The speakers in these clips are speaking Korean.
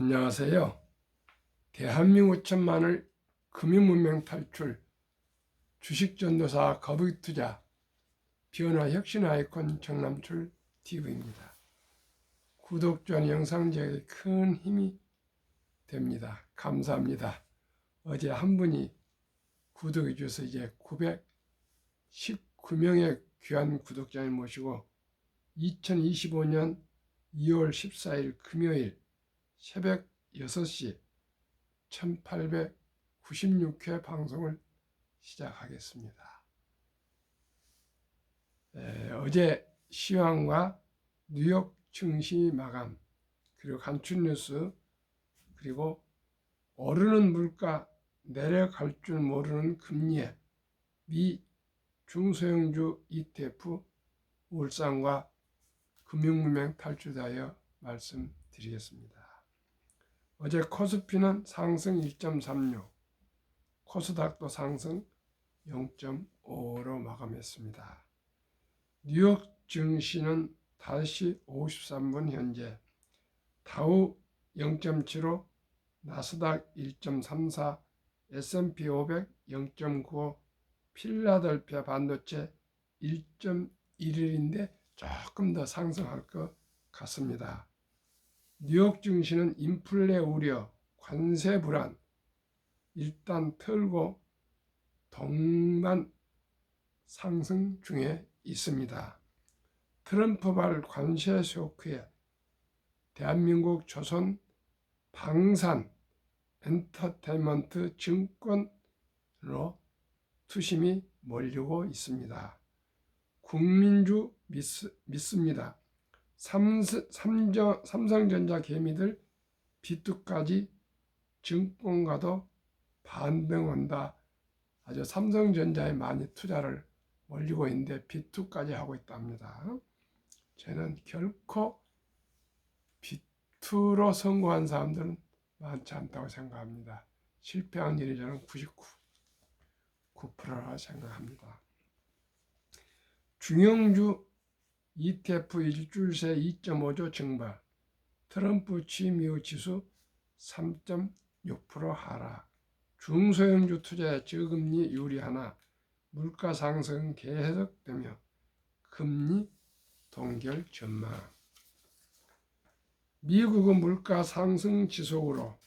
안녕하세요. 대한민국 천만을 금융문명 탈출, 주식전도사 거북이투자, 변화 혁신 아이콘 정남출 TV입니다. 구독, 좋아요 영상 제작에 큰 힘이 됩니다. 감사합니다. 어제 한 분이 구독해 주셔서 이제 919명의 귀한 구독자를 모시고 2025년 2월 14일 금요일 새벽 6시 1896회 방송을 시작하겠습니다. 어제 시황과 뉴욕 증시 마감, 그리고 간추뉴스, 그리고 오르는 물가, 내려갈 줄 모르는 금리에 미 중소형주 ETF 울산과 금융문명 탈출하여 말씀드리겠습니다. 어제 코스피는 상승 1.36, 코스닥도 상승 0.5로 마감했습니다. 뉴욕 증시는 5시 53분 현재 다우 0.75, 나스닥 1.34, S&P 500 0.95, 필라델피아 반도체 1.11인데 조금 더 상승할 것 같습니다. 뉴욕 증시는 인플레 우려, 관세 불안 일단 털고 동반 상승 중에 있습니다. 트럼프발 관세 쇼크에 대한민국 조선 방산 엔터테인먼트 증권으로 투심이 몰리고 있습니다. 국민주 믿습니다. 삼성전자 개미들 비투까지 증권가도 반등 온다. 아주 삼성전자에 많이 투자를 몰리고 있는데 비투까지 하고 있답니다. 저는 결코 비투로 성공한 사람들은 많지 않다고 생각합니다. 실패한 일이 저는 99%라 생각합니다. 중형주 ETF 일주일새 2.5조 증발, 트럼프 취임 이후 지수 3.6% 하락, 중소형주 투자에 저금리 유리하나 물가 상승 계속되며 금리 동결 전망. 미국은 물가 상승 지속으로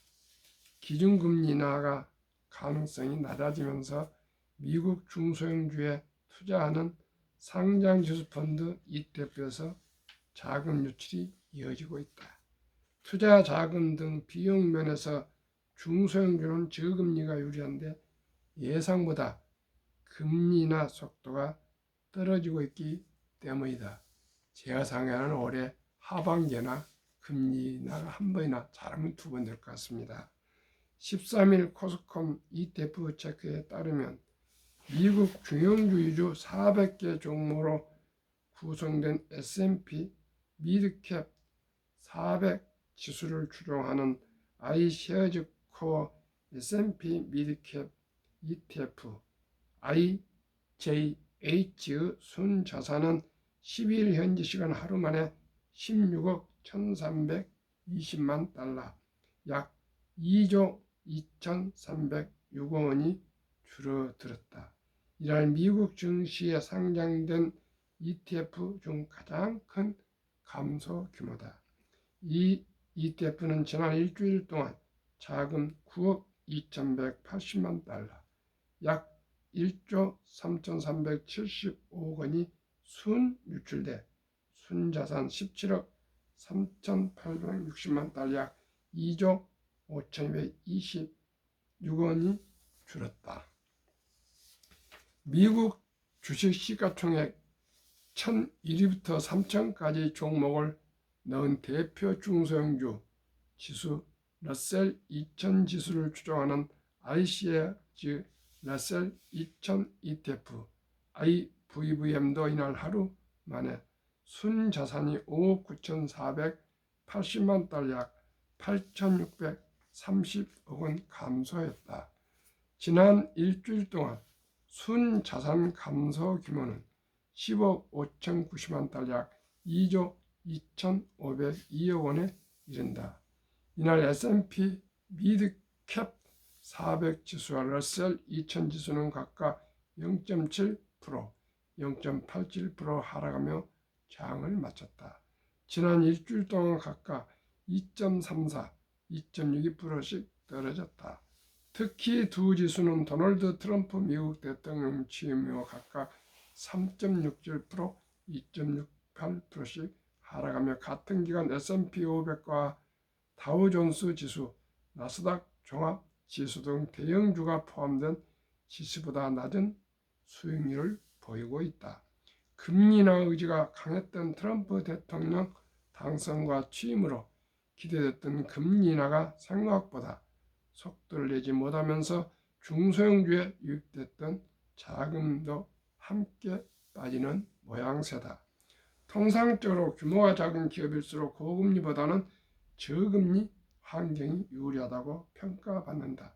기준금리 인하가 가능성이 낮아지면서 미국 중소형주에 투자하는 상장지수펀드 ETF에서 자금 유출이 이어지고 있다. 투자 자금 등 비용 면에서 중소형주는 저금리가 유리한데 예상보다 금리 인하 속도가 떨어지고 있기 때문이다. 제가 생각하는 올해 하반기나 금리 인하가 한 번이나 잘하면 두 번 될 것 같습니다. 13일 코스콤 ETF 체크에 따르면 미국 중형주 위주 400개 종목으로 구성된 S&P 미드캡 400 지수를 추종하는 iShares Core S&P 미드캡 ETF IJH의 순자산은 12일 현지 시간 하루 만에 16억 1320만 달러, 약 2조 2306억 원이 줄어들었다. 이날 미국 증시에 상장된 ETF 중 가장 큰 감소 규모다. 이 ETF는 지난 일주일 동안 자금 9억 2180만 달러, 약 1조 3375억 원이 순유출돼 순자산 17억 3860만 달러, 약 2조 5226억 원이 줄었다. 미국 주식 시가총액 1001위부터 3000까지 종목을 넣은 대표 중소형주 지수 러셀 2000 지수를 추종하는 iShares 러셀 2000 ETF IVVM도 이날 하루 만에 순자산이 5억 9480만 달러, 약 8630억 원 감소했다. 지난 일주일 동안 순자산 감소 규모는 10억 5090만 달러, 약 2조 2502억 원에 이른다. 이날 S&P 미드캡 400 지수와 러셀 2000 지수는 각각 0.7%, 0.87% 하락하며 장을 마쳤다. 지난 일주일 동안 각각 2.34, 2.62%씩 떨어졌다. 특히 두 지수는 도널드 트럼프 미국 대통령 취임 후 각각 3.67%, 2.68%씩 하락하며 같은 기간 S&P 500과 다우존스 지수, 나스닥 종합 지수 등 대형주가 포함된 지수보다 낮은 수익률을 보이고 있다. 금리 인하 의지가 강했던 트럼프 대통령 당선과 취임으로 기대됐던 금리 인하가 생각보다 속도를 내지 못하면서 중소형주에 유입됐던 자금도 함께 빠지는 모양새다. 통상적으로 규모가 작은 기업일수록 고금리보다는 저금리 환경이 유리하다고 평가받는다.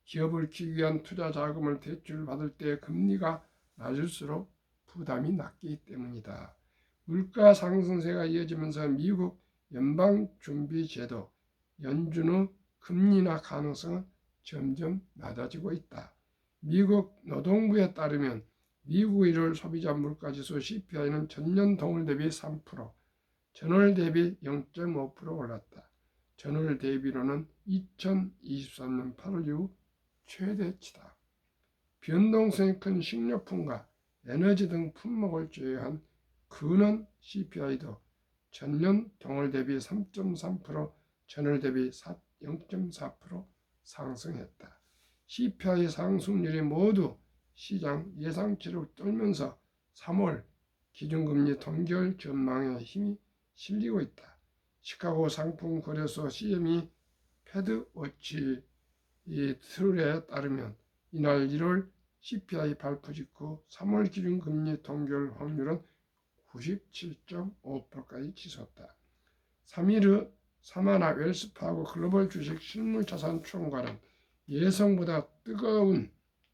기업을 키우기 위한 투자 자금을 대출받을 때 금리가 낮을수록 부담이 낮기 때문이다. 물가 상승세가 이어지면서 미국 연방준비제도 연준 후 금리 인하 가능성은 점점 낮아지고 있다. 미국 노동부에 따르면 미국 1월 소비자 물가지수 CPI는 전년 동월 대비 3%, 전월 대비 0.5% 올랐다. 전월 대비로는 2023년 8월 이후 최대치다. 변동성이 큰 식료품과 에너지 등 품목을 제외한 근원 CPI도 전년 동월 대비 3.3%, 전월 대비 0.4% 상승했다. CPI 상승률이 모두 시장 예상치를 뚫으면서 3월 기준금리 동결 전망에 힘이 실리고 있다. 시카고 상품거래소 CME 패드워치 툴에 따르면 이날 1월 CPI 발표 직후 3월 기준금리 동결 확률은 97.5%까지 치솟았다. 3일 사마나 웰스파고 글로벌 주식 실물자산 총괄은 예상보다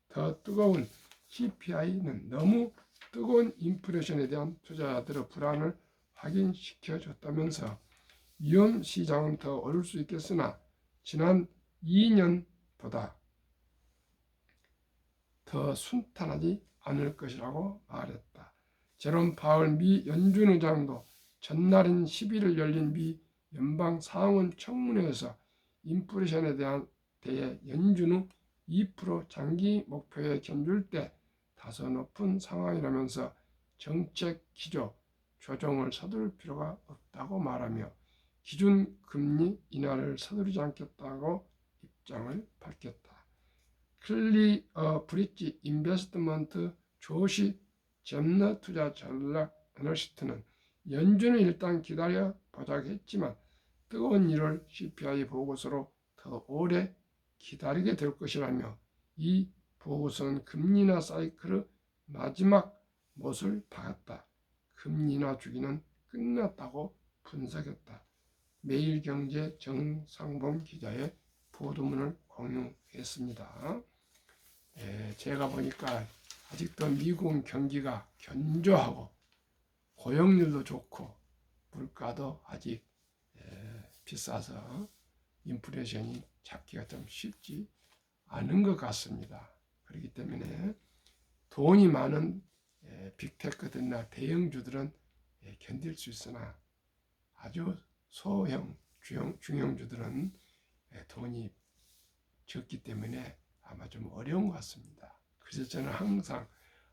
더 뜨거운 CPI는 너무 뜨거운 인플레이션에 대한 투자자들의 불안을 확인시켜줬다면서 위험 시장은 더 오를 수 있겠으나 지난 2년보다 더 순탄하지 않을 것이라고 말했다. 제롬 파월 미 연준 의장도 전날인 11일 열린 미 연방 상원 청문회에서 인플레이션에 대해 연준 후 2% 장기 목표에 견줄 때 다소 높은 상황이라면서 정책 기조 조정을 서두를 필요가 없다고 말하며 기준 금리 인하를 서두르지 않겠다고 입장을 밝혔다. 브릿지 인베스트먼트 조시 잼너 투자 전략 애널리스트는 연준은 일단 기다려 보자고 했지만 뜨거운 1월 CPI 보고서로 더 오래 기다리게 될 것이라며 이 보고서는 금리 인하 사이클의 마지막 못을 박았다. 금리 인하 주기는 끝났다고 분석했다. 매일경제 정상범 기자의 보도문을 공유했습니다. 제가 보니까 아직도 미국 경기가 견조하고 고용률도 좋고 물가도 아직 비싸서 인플레이션이 잡기가 좀 쉽지 않은 것 같습니다. 그렇기 때문에 돈이 많은 빅테크들이나 대형주들은 견딜 수 있으나 아주 소형, 중형주들은 돈이 적기 때문에 아마 좀 어려운 것 같습니다. 그래서 저는 항상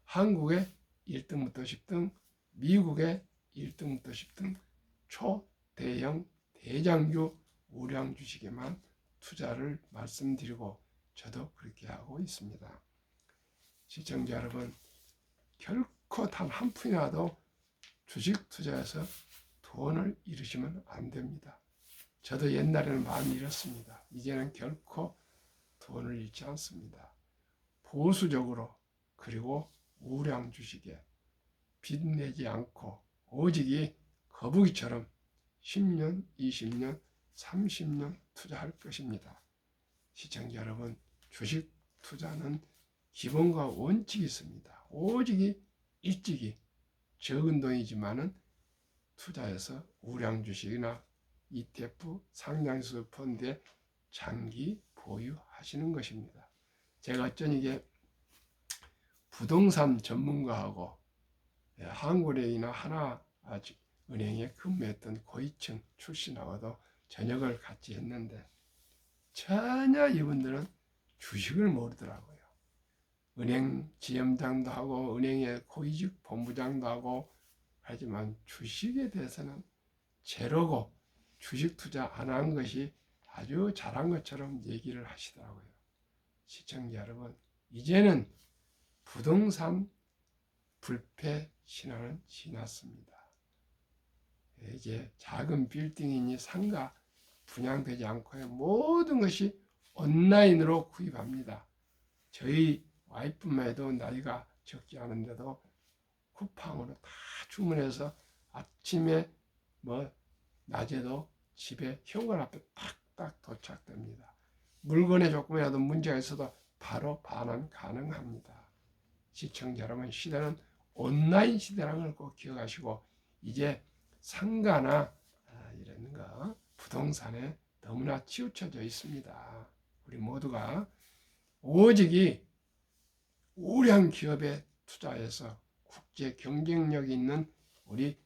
한국의 1등부터 10등, 미국의 1등부터 10등 초대형 대장주 우량 주식에만 투자를 말씀드리고 저도 그렇게 하고 있습니다. 시청자 여러분, 결코 단 한 푼이라도 주식 투자해서 돈을 잃으시면 안 됩니다. 저도 옛날에는 많이 잃었습니다. 이제는 결코 돈을 잃지 않습니다. 보수적으로 그리고 우량 주식에 빚내지 않고 오직 거북이처럼 10년, 20년, 30년 투자할 것입니다. 시청자 여러분, 주식 투자는 기본과 원칙이 있습니다. 오직 일찍이 적은 돈이지만은 투자해서 우량 주식이나 ETF 상장수 펀드에 장기 보유하시는 것입니다. 제가 어쩐 이게 부동산 전문가하고 한국은행이나 하나은행에 근무했던 고위층 출신하고도 저녁을 같이 했는데 전혀 이분들은 주식을 모르더라고요. 은행 지점장도 하고 은행의 고위직 본부장도 하고 하지만 주식에 대해서는 제로고 주식 투자 안 한 것이 아주 잘한 것처럼 얘기를 하시더라고요. 시청자 여러분, 이제는 부동산 불패 신화는 지났습니다. 이제 작은 빌딩이니 상가 분양되지 않고요. 모든 것이 온라인으로 구입합니다. 저희 와이프만 해도 나이가 적지 않은데도 쿠팡으로 다 주문해서 아침에 낮에도 집에 현관 앞에 탁탁 도착됩니다. 물건에 조금이라도 문제가 있어도 바로 반환 가능합니다. 시청자 여러분, 시대는 온라인 시대라는 걸 꼭 기억하시고 이제 상가나 이런 거 부동산에 너무나 치우쳐져 있습니다. 우리 모두가 오직이 우량 기업에 투자해서 국제 경쟁력 있는 우리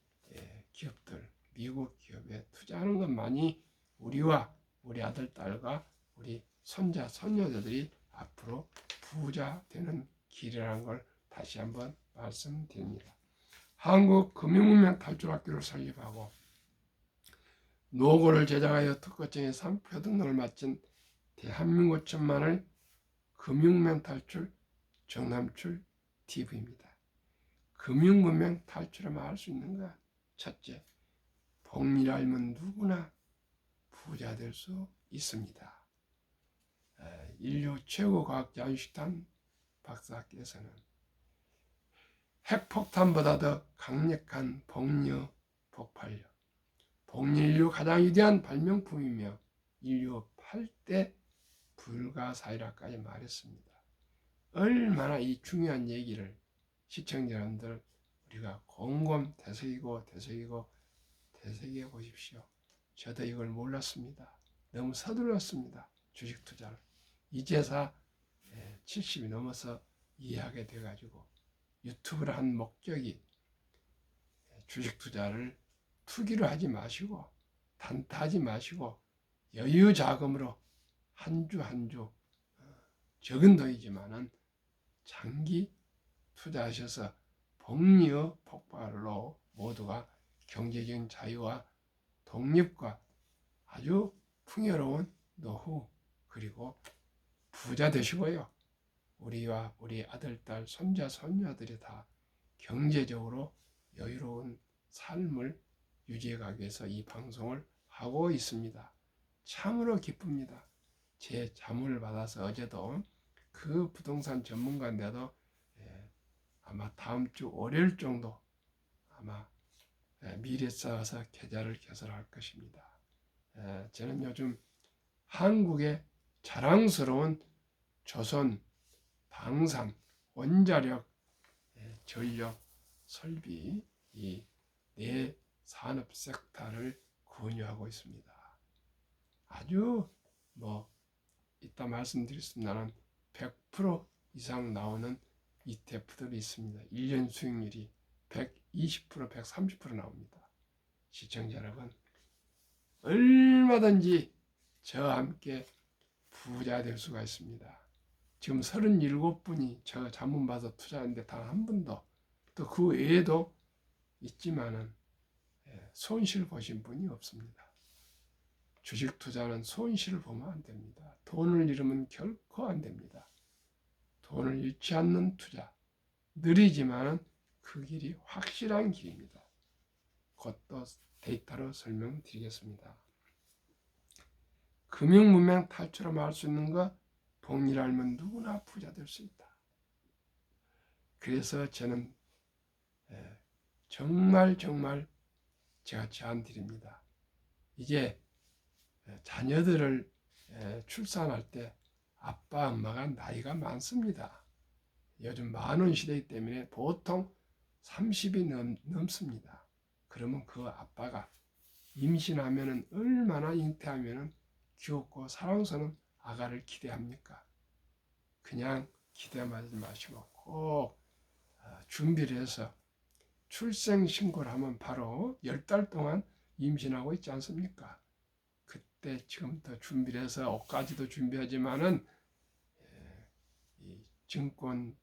기업들, 미국 기업에 투자하는 것만이 우리와 우리 아들, 딸과 우리 손자, 손녀들이 앞으로 부자 되는 길이라는 걸 다시 한번 말씀드립니다. 한국금융문명 탈출학교를 설립하고 노고를 제작하여 특허청에 상표 등록을 마친 대한민국 천만을 금융문명 탈출 정남출 TV입니다. 금융문명 탈출하면 할 수 있는가? 첫째, 복리를 알면 누구나 부자 될 수 있습니다. 인류 최고 과학자 아인슈타인 박사께서는 핵폭탄보다 더 강력한 복려 폭발력, 복리 인류 가장 위대한 발명품이며 인류 8대 불가사의라까지 말했습니다. 얼마나 이 중요한 얘기를 시청자 여러분들 우리가 곰곰 되새기고 되새겨 보십시오. 저도 이걸 몰랐습니다. 너무 서둘렀습니다. 주식 투자를. 이제서 70이 넘어서 이해하게 돼가지고 유튜브를 한 목적이 주식 투자를 투기로 하지 마시고 단타하지 마시고 여유 자금으로 한 주 한 주 적은 돈이지만은 장기 투자하셔서 복리의 폭발로 모두가 경제적인 자유와 독립과 아주 풍요로운 노후 그리고 부자 되시고요. 우리와 우리 아들, 딸, 손자, 손녀들이 다 경제적으로 여유로운 삶을 유지해가기 위해서 이 방송을 하고 있습니다. 참으로 기쁩니다. 제 자문을 받아서 어제도 그 부동산 전문가인데도 아마 다음 주 월요일 정도 아마 미래사와서 계좌를 개설할 것입니다. 저는 요즘 한국의 자랑스러운 조선, 방산, 원자력, 전력, 설비 이 네 산업 섹터를 권유하고 있습니다. 아주 이따 말씀드리겠습니다만 100% 이상 나오는 ETF들이 있습니다. 1년 수익률이 120%, 130% 나옵니다. 시청자 여러분, 얼마든지 저와 함께 부자 될 수가 있습니다. 지금 37분이 저 자문 받아 투자하는데 단 한 분도 또 그 외에도 있지만은 손실 보신 분이 없습니다. 주식 투자는 손실을 보면 안 됩니다. 돈을 잃으면 결코 안 됩니다. 돈을 잃지 않는 투자, 느리지만은 그 길이 확실한 길입니다. 곧 또 데이터로 설명드리겠습니다. 금융문명 탈출하면 할 수 있는 것, 복리를 알면 누구나 부자 될 수 있다. 그래서 저는 정말 제가 제안드립니다. 이제 자녀들을 출산할 때 아빠, 엄마가 나이가 많습니다. 요즘 만원 시대이기 때문에 보통 30이 넘습니다. 그러면 그 아빠가 임신하면은 얼마나 잉태하면은 귀엽고 사랑스러운 아가를 기대합니까? 그냥 기대하지 마시고 꼭 준비를 해서 출생 신고를 하면 바로 10달 동안 임신하고 있지 않습니까? 그때 지금부터 준비를 해서 옷까지도 준비하지만은 이 증권사에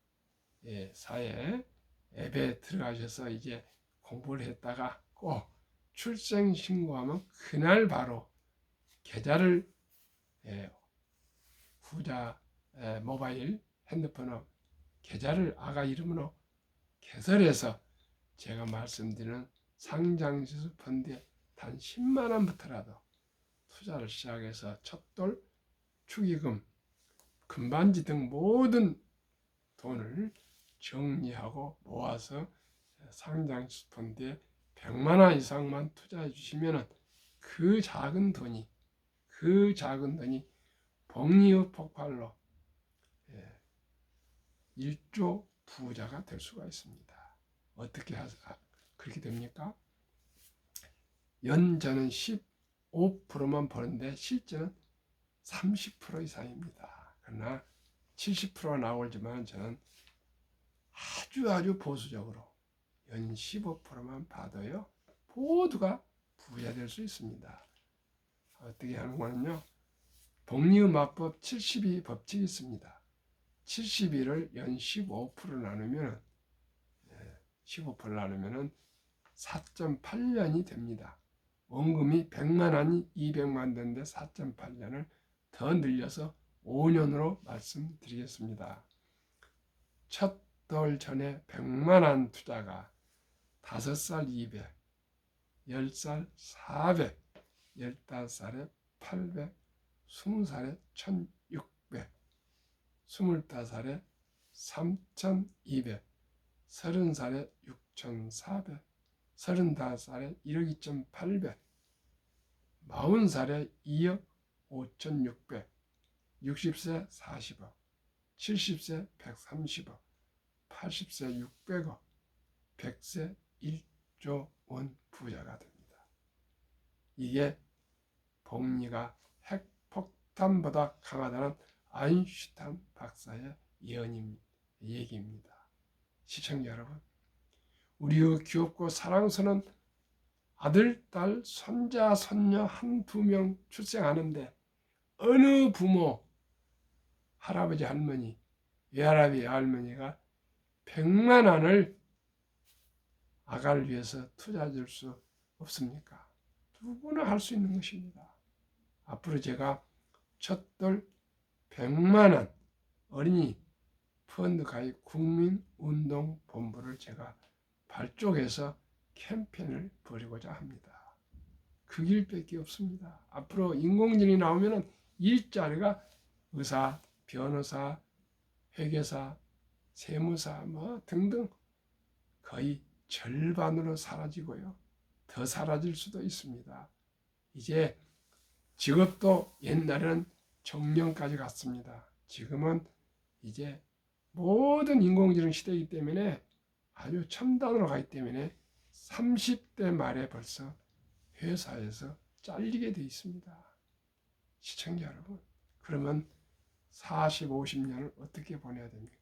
앱에 들어가셔서 이제 공부를 했다가 꼭 출생 신고하면 그날 바로 계좌를 후자 모바일 핸드폰으로 계좌를 아가 이름으로 개설해서 제가 말씀드리는 상장지수 펀드에 단 10만 원부터라도 투자를 시작해서 첫돌, 축의금, 금반지 등 모든 돈을 정리하고 모아서 상장지수 펀드에 100만 원 이상만 투자해 주시면 그 작은 돈이 복리의 폭발로 1조 부자가 될 수가 있습니다. 어떻게 그렇게 됩니까? 연저는 15%만 버는데 실제는 30% 이상입니다. 그러나 70%가 나오지만 저는 아주 보수적으로 연 15%만 받아요. 모두가 부자 될 수 있습니다. 어떻게 하는 거는요? 복리의 마법 72 법칙이 있습니다. 72를 연 15% 나누면 15% 나누면 4.8년이 됩니다. 원금이 100만 원이 200만 되는데 4.8년을 더 늘려서 5년으로 말씀드리겠습니다. 첫 돌 전에 100만 원 투자가 5살 200, 10살 400, 15살에 800, 20살에 1600, 25살에 3200, 30살에 6400, 35살에 1억 2800, 40살에 2억 5600, 60세 40억, 70세 130억, 80세 600억, 100세 1조 원 부자가 됩니다. 이게 복리가 핵폭탄보다 강하다는 아인슈타인 박사의 얘기입니다. 시청자 여러분, 우리의 귀엽고 사랑스러운 아들, 딸, 손자, 손녀 한두 명 출생하는데 어느 부모, 할아버지, 할머니, 외할아버지, 외할머니가 100만 원을 아가를 위해서 투자해 줄 수 없습니까? 누구나 할 수 있는 것입니다. 앞으로 제가 첫돌 100만 원 어린이 펀드 가입 국민운동본부를 제가 발족해서 캠페인을 벌이고자 합니다. 그 길밖에 없습니다. 앞으로 인공지능이 나오면 일자리가 의사, 변호사, 회계사, 세무사 뭐 등등 거의 절반으로 사라지고요. 더 사라질 수도 있습니다. 이제 직업도 옛날에는 정년까지 갔습니다. 지금은 이제 모든 인공지능 시대이기 때문에 아주 첨단으로 가기 때문에 30대 말에 벌써 회사에서 잘리게 돼 있습니다. 시청자 여러분, 그러면 40, 50년을 어떻게 보내야 됩니까?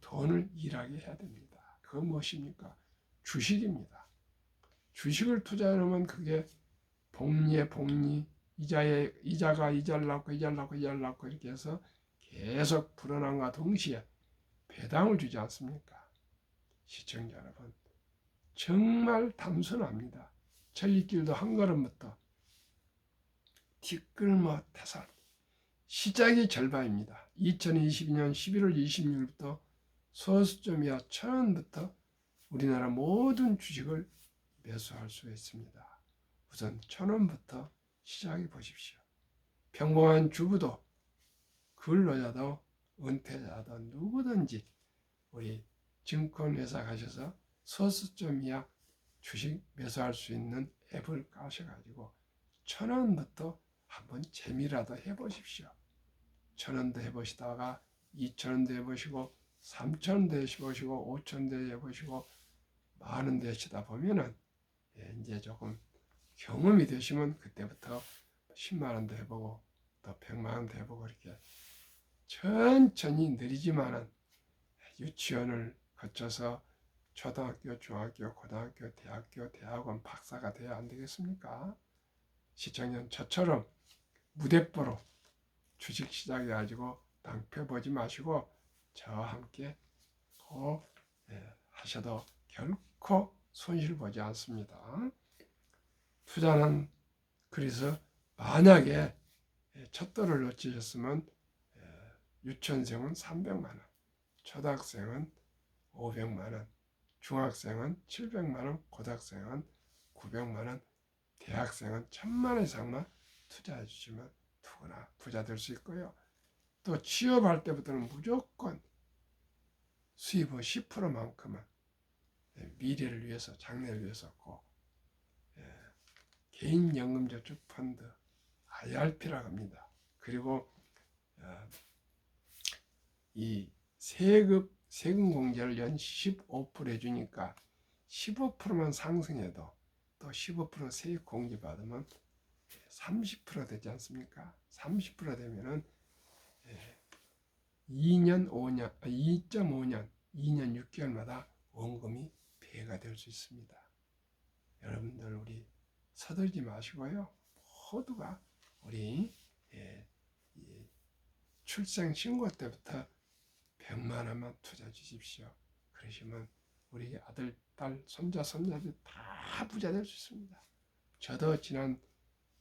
돈을 일하게 해야 됩니다. 그거 무엇입니까? 주식입니다. 주식을 투자하면 그게 복리에 복리, 이자가 이자를 낳고 이렇게 해서 계속 불어난과 동시에 배당을 주지 않습니까? 시청자 여러분, 정말 단순합니다. 천리길도 한 걸음부터 뒷걸음 타산, 시작이 절반입니다. 2022년 11월 26일부터 소수점이야 1,000원부터 우리나라 모든 주식을 매수할 수 있습니다. 우선 1,000원부터 시작해 보십시오. 평범한 주부도 근로자도 은퇴자도 누구든지 우리 증권회사 가셔서 소수점 이하 주식 매수할 수 있는 앱을 까셔가지고 1,000원부터 한번 재미라도 해보십시오. 1,000원도 해보시다가 2,000원도 해보시고 3,000원도 해보시고 5,000원도 해보시고 10,000원도 하시다 보면은 이제 조금 경험이 되시면 그때부터 10만 원도 해보고 또 100만 원도 해보고 이렇게 천천히 느리지만은 유치원을 거쳐서 초등학교, 중학교, 고등학교, 대학교, 대학원 박사가 돼야 안 되겠습니까? 시청년 저처럼 무대뽀로 주식 시작해가지고 낭패 보지 마시고 저와 함께 하셔도 결코 손실 보지 않습니다. 투자는 그래서 만약에 첫 돌을 놓치셨으면 유치원생은 300만 원, 초등학생은 500만 원, 중학생은 700만 원, 고등학생은 900만 원, 대학생은 1000만 원 이상만 투자해 주시면 누구나 부자 될 수 있고요. 또 취업할 때부터는 무조건 수입의 10%만큼은 미래를 위해서, 장래를 위해서 꼭 개인연금저축펀드 IRP라고 합니다. 그리고 이 세금 공제를 연 15% 해주니까 15%만 상승해도 또 15% 세액 공제 받으면 30% 되지 않습니까? 30% 되면은 2.5년, 2년 6개월마다 원금이 배가 될 수 있습니다. 여러분들 우리 서둘지 마시고요. 모두가 우리 출생 신고 때부터 100만 원만 투자 주십시오. 그러시면 우리 아들, 딸, 손자, 손녀들 다 부자 될 수 있습니다. 저도 지난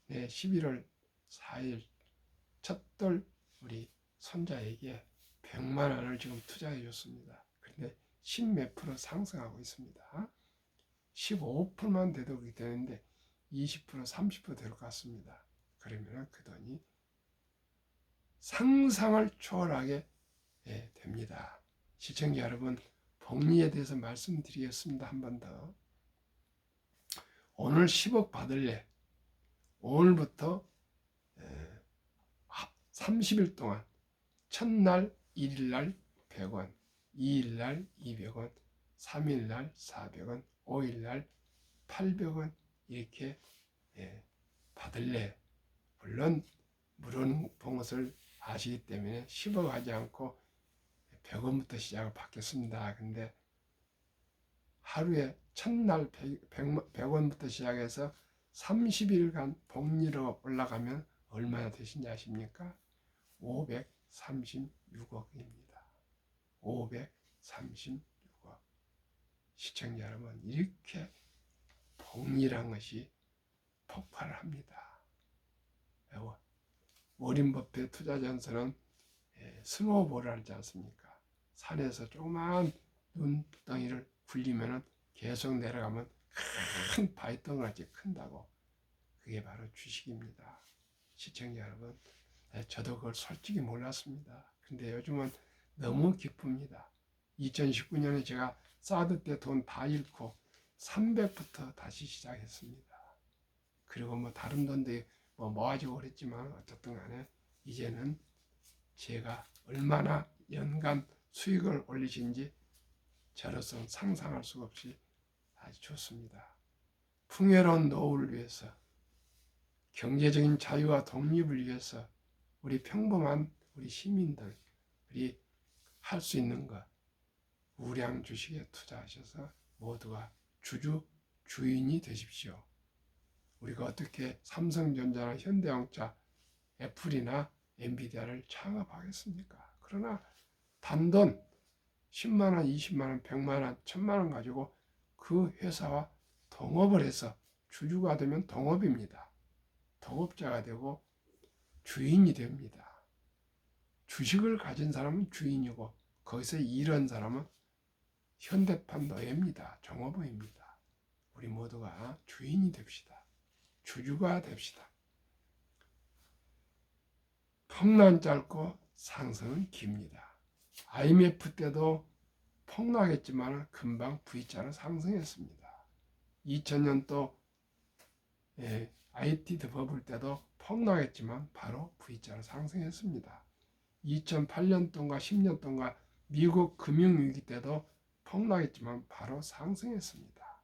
11월 4일 첫돌 우리 손자에게 100만 원을 지금 투자해 줬습니다. 그런데 10몇 프로 상승하고 있습니다. 15%만 돼도 그렇게 되는데 20%, 30% 될 것 같습니다. 그러면 그 돈이 상상을 초월하게 됩니다. 시청자 여러분, 복리에 대해서 말씀드리겠습니다. 한 번 더. 오늘 10억 받을래? 오늘부터 30일 동안 첫날 1일날 100원, 2일날 200원, 3일날 400원, 5일날 800원 이렇게 받을래? 물론 물어본 것을 아시기 때문에 10억 하지 않고 100원부터 시작을 받겠습니다. 근데 하루에 첫날 100원부터 시작해서 30일간 복리로 올라가면 얼마나 되신지 아십니까? 536억입니다. 536억. 시청자 여러분, 이렇게 복리란 것이 폭발을 합니다. 워린 버핏 투자전선은 스노우볼을 알지 않습니까? 산에서 조그만 눈덩이를 굴리면 계속 내려가면 큰 바위덩어리같이 큰다고. 그게 바로 주식입니다. 시청자 여러분, 저도 그걸 솔직히 몰랐습니다. 근데 요즘은 너무 기쁩니다. 2019년에 제가 사드 때 돈 다 잃고 300부터 다시 시작했습니다. 그리고 뭐 다른 돈도 모아지고 그랬지만 어쨌든 간에 이제는 제가 얼마나 연간 수익을 올리신지 저로서는 상상할 수가 없이 아주 좋습니다. 풍요로운 노후를 위해서, 경제적인 자유와 독립을 위해서 우리 평범한 우리 시민들, 우리 할 수 있는 것, 우량 주식에 투자하셔서 모두가 주인이 되십시오. 우리가 어떻게 삼성전자나 현대자동차, 애플이나 엔비디아를 창업하겠습니까? 그러나 단돈 10만 원, 20만 원, 100만 원, 1000만 원 가지고 그 회사와 동업을 해서 주주가 되면 동업입니다. 동업자가 되고 주인이 됩니다. 주식을 가진 사람은 주인이고 거기서 일한 사람은 현대판 노예입니다. 종업원입니다. 우리 모두가 주인이 됩시다. 주주가 됩시다. 폭락은 짧고 상승은 깁니다. IMF 때도 폭락했지만 금방 V자로 상승했습니다. 2000년도 IT 버블 때도 폭락했지만 바로 V자로 상승했습니다. 2008년 동안 10년 동안 미국 금융위기 때도 폭락했지만 바로 상승했습니다.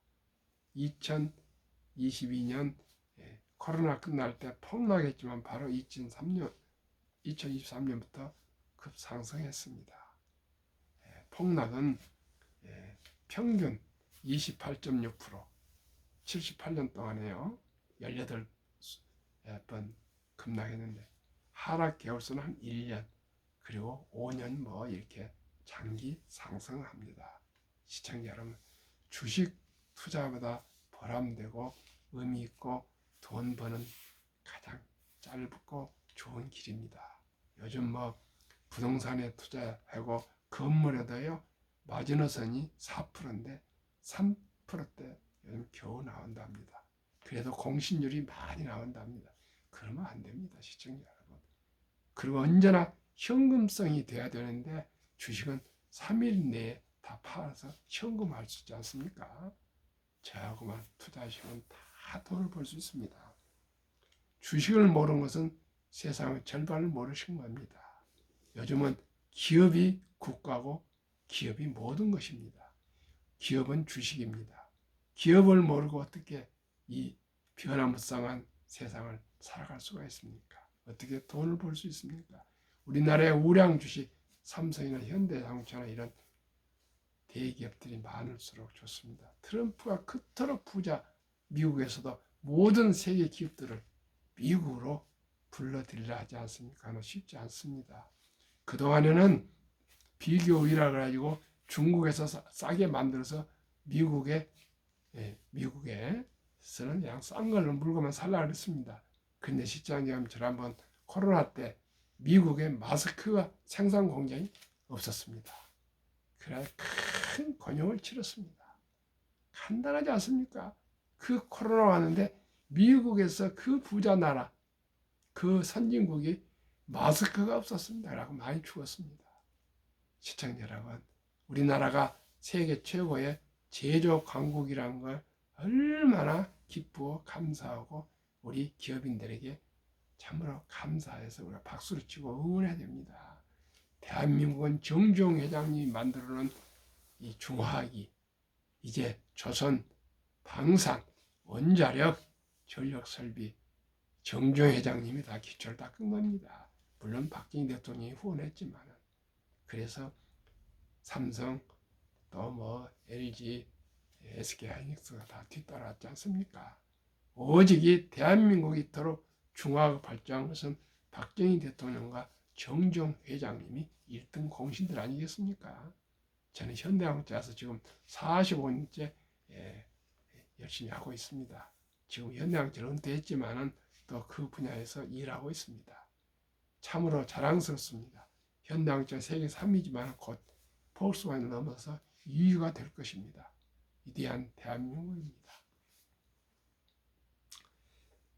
2022년 코로나 끝날 때 폭락했지만 바로 2023년부터 급상승했습니다. 폭락은 평균 28.6%, 78년 동안에요. 18번 급락했는데 하락 개월수는 한 1년, 그리고 5년 뭐 이렇게 장기 상승합니다. 시청자 여러분, 주식 투자보다 보람되고 의미 있고 돈 버는 가장 짧고 좋은 길입니다. 요즘 뭐 부동산에 투자하고 건물에도요 마지노선이 4%인데 3%대 요즘 겨우 나온답니다. 그래도 공신률이 많이 나온답니다. 그러면 안 됩니다, 시청자 여러분. 그리고 언제나 현금성이 돼야 되는데 주식은 3일 내에 다 팔아서 현금할 수 있지 않습니까? 저하고만 투자하시면 다 돈을 벌 수 있습니다. 주식을 모르는 것은 세상의 절반을 모르신 겁니다. 요즘은 기업이 국가고 기업이 모든 것입니다. 기업은 주식입니다. 기업을 모르고 어떻게 이 변화무쌍한 세상을 살아갈 수가 있습니까? 어떻게 돈을 벌 수 있습니까? 우리나라의 우량 주식, 삼성이나 현대자동차나 이런 대기업들이 많을수록 좋습니다. 트럼프가 그토록 부자, 미국에서도 모든 세계 기업들을 미국으로 불러들이려 하지 않습니까? 쉽지 않습니다. 그동안에는 비교 의라고 가지고 중국에서 싸게 만들어서 미국에서는 그냥 싼 걸로 물건만 살라 그랬습니다. 근데 시장님 지난번 코로나 때 미국에 마스크가 생산 공장이 없었습니다. 그래 큰 곤욕을 치렀습니다. 간단하지 않습니까? 그 코로나 왔는데 미국에서 그 부자 나라, 그 선진국이 마스크가 없었습니다. 라고 많이 죽었습니다. 시청자 여러분, 우리나라가 세계 최고의 제조 강국이라는 걸 얼마나 기쁘고 감사하고 우리 기업인들에게 참으로 감사해서 우리가 박수를 치고 응원해야 됩니다. 대한민국은 정주영 회장님이 만들어놓은 이 중화기, 이제 조선, 방산, 원자력, 전력설비, 정주영 회장님이 다 기초를 닦은 겁니다. 물론 박정희 대통령이 후원했지만, 그래서 삼성, 또 뭐 LG, SK하이닉스가 다 뒤따라왔지 않습니까? 오직 이 대한민국이 이토록 중화가 발전한 것은 박정희 대통령과 정주영 회장님이 1등 공신들 아니겠습니까? 저는 현대자동차에서 지금 45년째 열심히 하고 있습니다. 지금 현대자동차를 은퇴했지만은 또 그 분야에서 일하고 있습니다. 참으로 자랑스럽습니다. 현대자동차 세계 3위지만 곧 폭스바겐을 넘어서 2위가 될 것입니다. 위대한 대한민국입니다.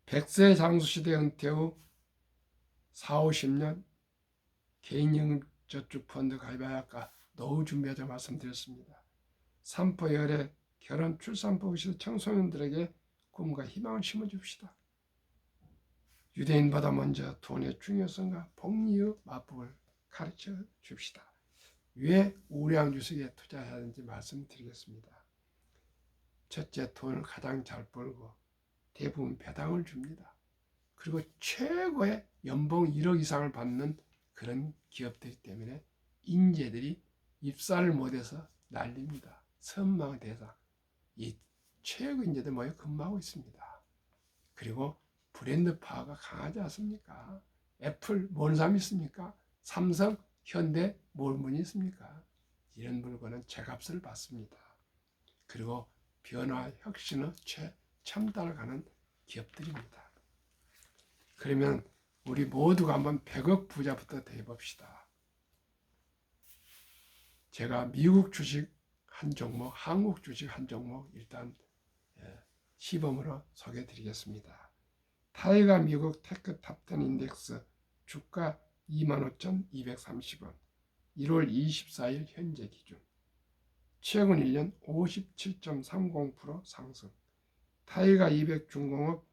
100세 장수시대 은퇴 후 4, 50년 개인저축펀드 가입하였까 노후 준비하자 말씀드렸습니다. 삼포열의 결혼 출산부 의식 청소년들에게 꿈과 희망을 심어줍시다. 유대인보다 먼저 돈의 중요성과 복리의 마법을 가르쳐 줍시다. 왜 우량 주식에 투자해야 하는지 말씀드리겠습니다. 첫째, 돈을 가장 잘 벌고 대부분 배당을 줍니다. 그리고 최고의 연봉 1억 이상을 받는 그런 기업들 때문에 인재들이 입사를 못해서 난립니다. 선망의 대상. 이 최고 인재들 모여 근무하고 있습니다. 그리고 브랜드 파워가 강하지 않습니까? 애플, 뭔 사람이 있습니까? 삼성, 현대, 뭔 분이 있습니까? 이런 물건은 제값을 받습니다. 그리고 변화, 혁신의 최첨단을 가는 기업들입니다. 그러면 우리 모두가 한번 100억 부자부터 되어봅시다. 제가 미국 주식 한 종목, 한국 주식 한 종목 일단 시범으로 소개해 드리겠습니다. 타이가 미국 테크 탑10 인덱스 주가 25,230원 1월 24일 현재 기준 최근 1년 57.30% 상승. 타이가 200 중공업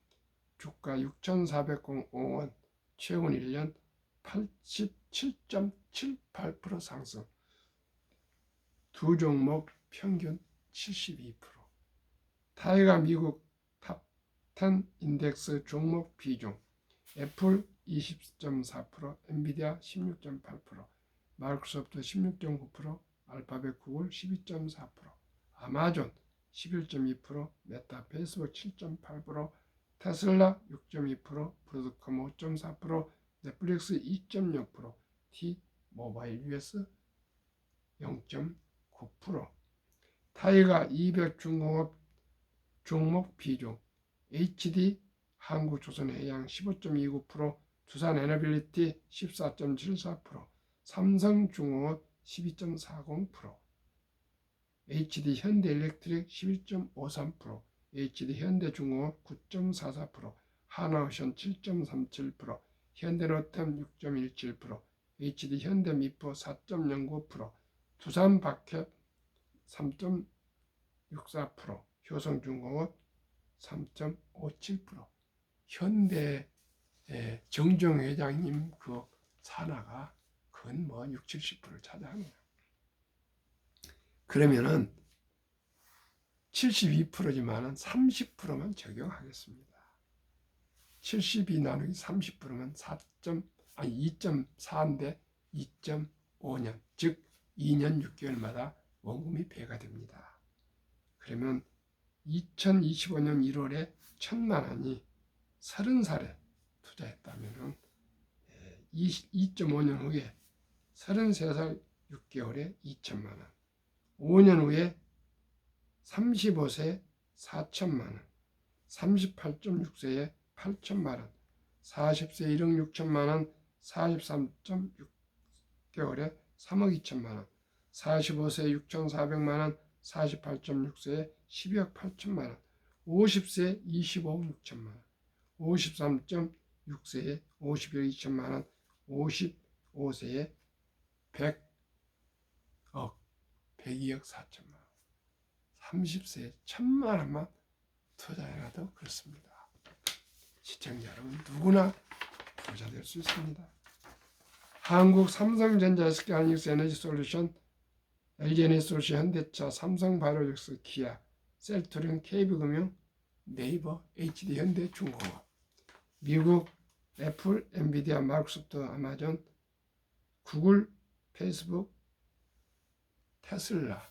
주가 6,405원 최근 1년 87.78% 상승. 두 종목 평균 72%. 타이가 미국 탑 탑10 인덱스 종목 비중 애플 20.4%, 엔비디아 16.8%, 마이크로소프트 16.9%, 알파벳 구글 12.4%, 아마존 11.2%, 메타 페이스북 7.8%, 테슬라 6.2%, 브로드컴 5.4%, 넷플릭스 2.0%, T-모바일 US 0.9%. 타이가 200 중공업 종목 비중 HD 한국조선해양 15.29%, 두산에너빌리티 14.74%, 삼성중공업 12.40%, HD현대일렉트릭 11.53%, HD현대중공업 9.44%, 하나오션 7.37%, 현대로템 6.17%, HD현대미포 4.09%, 두산박협 3.64%, 효성중공업 3.57%. 현대 정정 회장님 그 산하가 근 뭐 60-70%를 차지합니다. 그러면은 72%지만은 30%만 적용하겠습니다. 72 나누기 30%면 2.4인데 2.5년, 즉 2년 6개월마다 원금이 배가 됩니다. 그러면 2025년 1월에 1,000만 원이 30살에 투자했다면 2.5년 후에 33살 6개월에 2천만 원, 5년 후에 35세에 4천만 원, 38.6세에 8천만 원, 40세 1억 6천만 원, 43.6개월에 3억 2천만 원, 45세 6,400만 원, 48.6세에 12억 8천만 원, 50세 25억 6천만 원, 53.6세에 51억 2천만 원, 55세에 100억, 102억 4천만 원, 30세에 1,000만 원만 투자해놔도 그렇습니다. 시청자 여러분, 누구나 부자 될 수 있습니다. 한국 삼성전자, SK하이닉스 에너지솔루션, LG에너지솔루션, 현대차, 삼성바이오로직스, 기아, 셀트리온, KB금융, 네이버, HD현대중공업, 미국 애플, 엔비디아, 마이크로소프트, 아마존, 구글, 페이스북, 테슬라,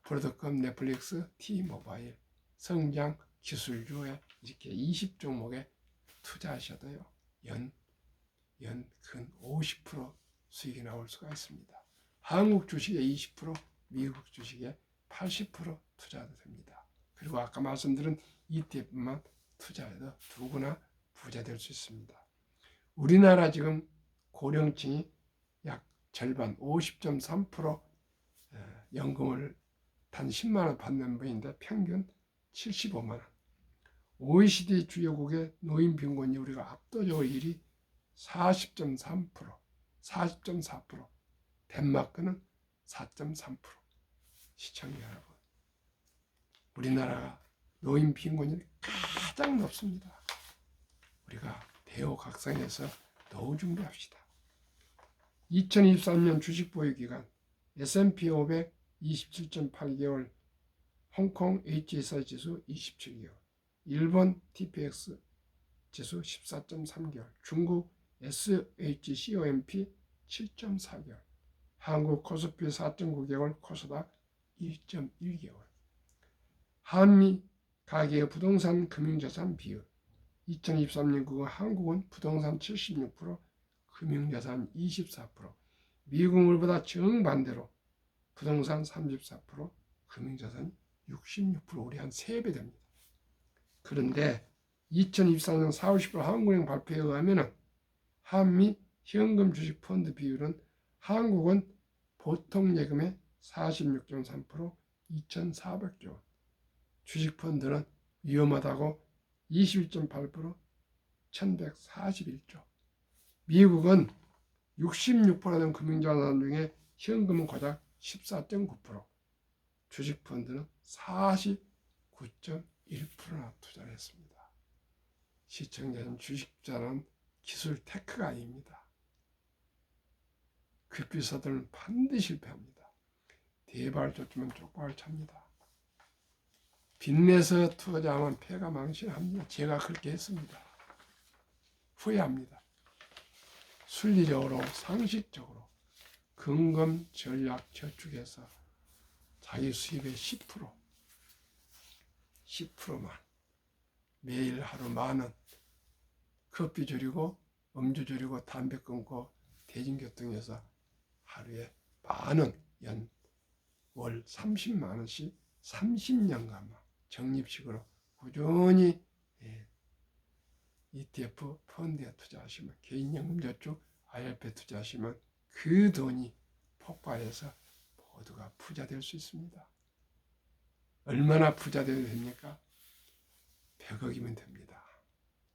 브로드컴, 넷플릭스, T-모바일, 성장 기술주에 이렇게 20종목에 투자하셔도요, 연 근 50% 수익이 나올 수가 있습니다. 한국 주식에 20%, 미국 주식에 80% 투자도 됩니다. 그리고 아까 말씀드린 ETF만 투자해도 누구나 부자 될 수 있습니다. 우리나라 지금 고령층이 약 절반 50.3% 연금을 단 10만 원 받는 분인데 평균 75만 원. OECD 주요국의 노인 빈곤이 우리가 압도적으로 1위 40.3%, 40.4%, 덴마크는 4.3%. 시청자 여러분, 우리나라가 노인 빈곤이 가장 높습니다. 우리가 대호각성해서 노후 준비합시다. 2023년 주식 보유 기간 S&P 500 27.8개월, 홍콩 HSI 지수 27개월, 일본 TPX 지수 14.3개월, 중국 SHCOMP 7.4개월, 한국 코스피 4.9개월, 코스닥 1.1개월. 한미 가계의 부동산 금융자산 비율 2023년 그거 한국은 부동산 76%, 금융자산 24%, 미국물보다 정반대로 부동산 34%, 금융자산 66%, 우리 한 3배 됩니다. 그런데 2024년 4월 10일 한국은행 발표에 의하면 한미 현금 주식 펀드 비율은 한국은 보통 예금의 46.3%, 2,400조 원, 주식 펀드는 위험하다고 21.8%, 1,141조. 미국은 66%는 금융자산 중에 현금은 고작 14.9%, 주식 펀드는 49.1%나 투자를 했습니다. 시청자는 주식자는 기술 테크가 아닙니다. 급비서들은 반드시 실패합니다. 대발 쫓으면 쪽발 찹니다. 빚내서 투자하면 패가 망신합니다. 제가 그렇게 했습니다. 후회합니다. 순리적으로 상식적으로 근검 전략 저축해서 자기 수입의 10%만 매일 하루 10,000원 커피 줄이고 음주 줄이고 담배 끊고 대중교통에서 하루에 10,000원 월 30만 원씩 30년간 적립식으로 꾸준히 ETF 펀드에 투자하시면 개인연금저축 IRP에 투자하시면 그 돈이 폭발해서 모두가 부자 될 수 있습니다. 얼마나 부자 되어야 됩니까? 100억이면 됩니다.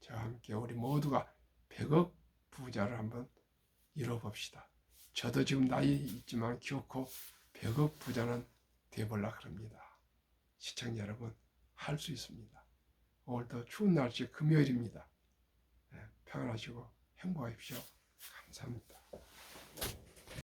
저와 함께 우리 모두가 100억 부자를 한번 이뤄봅시다. 저도 지금 나이 있지만 기어코 100억 부자는 되어보려고 합니다. 시청자 여러분, 할 수 있습니다. 오늘도 추운 날씨 금요일입니다. 평안하시고 행복하십시오. 감사합니다.